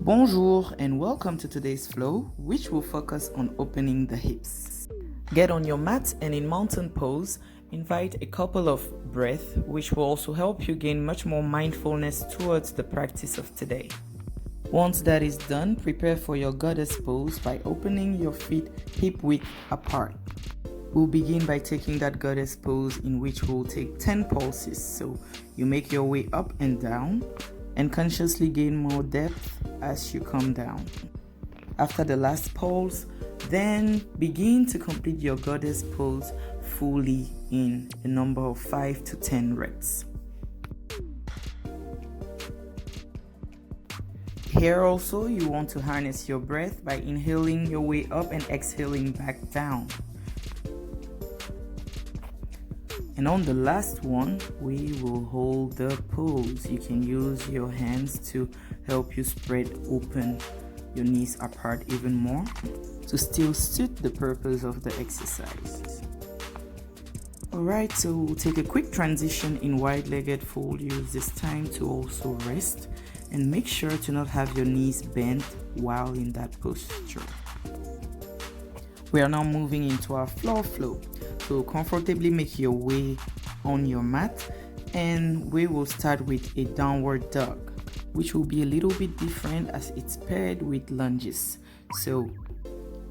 Bonjour and welcome to today's flow, which will focus on opening the hips. Get on your mat and in mountain pose, invite a couple of breaths, which will also help you gain much more mindfulness towards the practice of today. Once that is done, prepare for your goddess pose by opening your feet hip width apart. We'll begin by taking that goddess pose in which we'll take 10 pulses. So you make your way up and down and consciously gain more depth as you come down. After the last pulse, then begin to complete your goddess pose fully in a number of 5 to 10 reps. Here also, you want to harness your breath by inhaling your way up and exhaling back down. And on the last one, we will hold the pose. You can use your hands to help you spread open your knees apart even more to still suit the purpose of the exercise. Alright, so we'll take a quick transition in wide-legged fold. Use this time to also rest and make sure to not have your knees bent while in that posture. We are now moving into our floor flow. So comfortably make your way on your mat, and we will start with a downward dog, which will be a little bit different as it's paired with lunges. So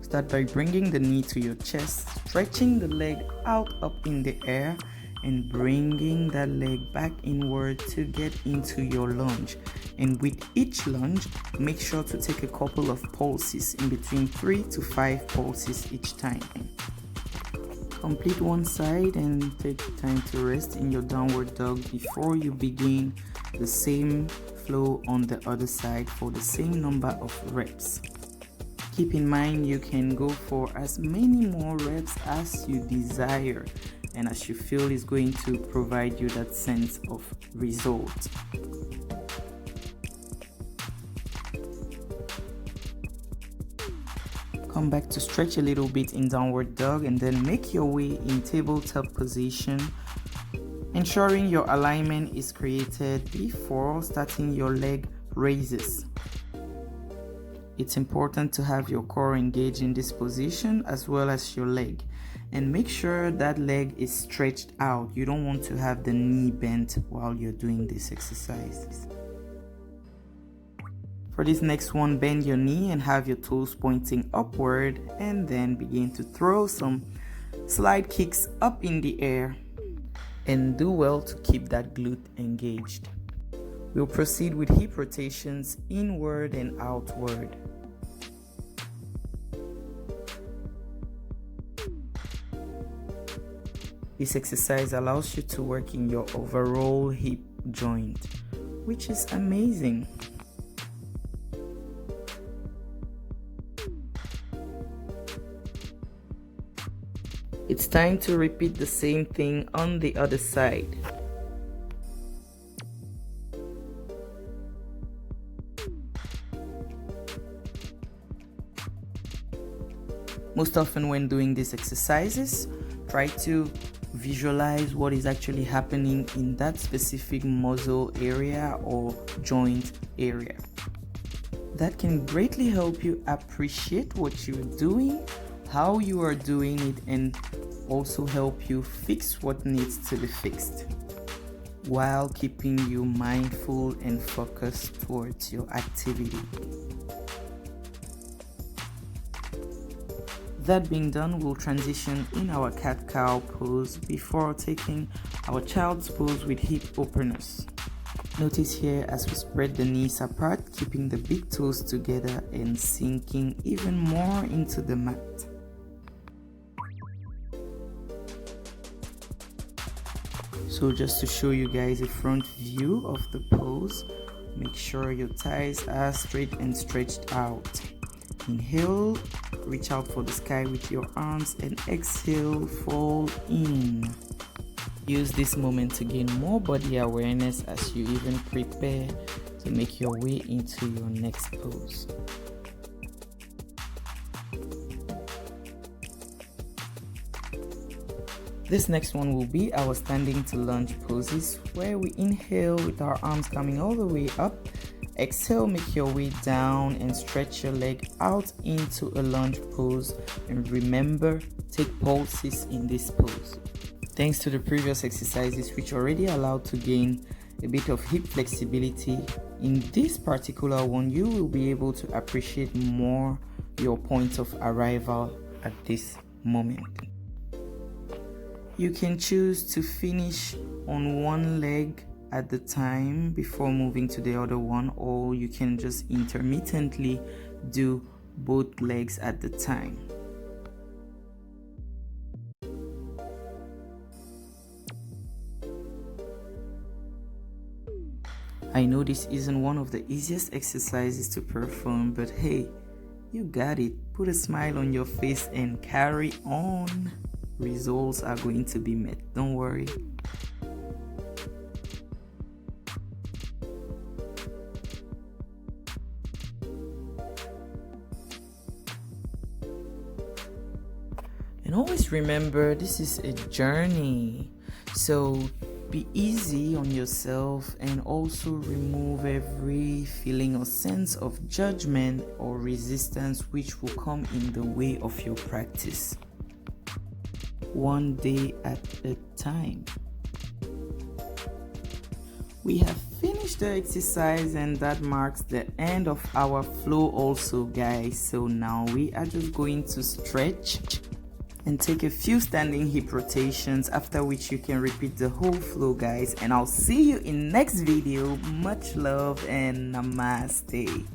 start by bringing the knee to your chest, stretching the leg out up in the air and bringing that leg back inward to get into your lunge. And with each lunge, make sure to take a couple of pulses, in between 3 to 5 pulses each time. Complete one side and take time to rest in your downward dog before you begin the same flow on the other side for the same number of reps. Keep in mind you can go for as many more reps as you desire and as you feel is going to provide you that sense of result. Come back to stretch a little bit in downward dog and then make your way in tabletop position, ensuring your alignment is created before starting your leg raises. It's important to have your core engaged in this position as well as your leg, and make sure that leg is stretched out. You don't want to have the knee bent while you're doing this exercise. For this next one, bend your knee and have your toes pointing upward, and then begin to throw some slide kicks up in the air, and do well to keep that glute engaged. We'll proceed with hip rotations inward and outward. This exercise allows you to work in your overall hip joint, which is amazing. It's time to repeat the same thing on the other side. Most often when doing these exercises, try to visualize what is actually happening in that specific muscle area or joint area. That can greatly help you appreciate what you're doing, how you are doing it, and also help you fix what needs to be fixed while keeping you mindful and focused towards your activity. That being done, we'll transition in our cat-cow pose before taking our child's pose with hip openers. Notice here as we spread the knees apart, keeping the big toes together and sinking even more into the mat. So just to show you guys a front view of the pose, make sure your thighs are straight and stretched out. Inhale, reach out for the sky with your arms, and exhale, fall in. Use this moment to gain more body awareness as you even prepare to make your way into your next pose. This next one will be our standing to lunge poses, where we inhale with our arms coming all the way up Exhale, make your way down and stretch your leg out into a lunge pose. And remember, take pulses in this pose. Thanks to the previous exercises, which already allowed to gain a bit of hip flexibility, in this particular one, you will be able to appreciate more your point of arrival at this moment. You can choose to finish on one leg at the time before moving to the other one, or you can just intermittently do both legs at the time. I know this isn't one of the easiest exercises to perform, but hey, you got it. Put a smile on your face and carry on. Results are going to be met, don't worry. And always remember, this is a journey, so be easy on yourself and also remove every feeling or sense of judgment or resistance which will come in the way of your practice. One day at a time. We have finished the exercise, and that marks the end of our flow also, guys. So now we are just going to stretch and take a few standing hip rotations, after which you can repeat the whole flow, guys. And I'll see you in next video. Much love and namaste.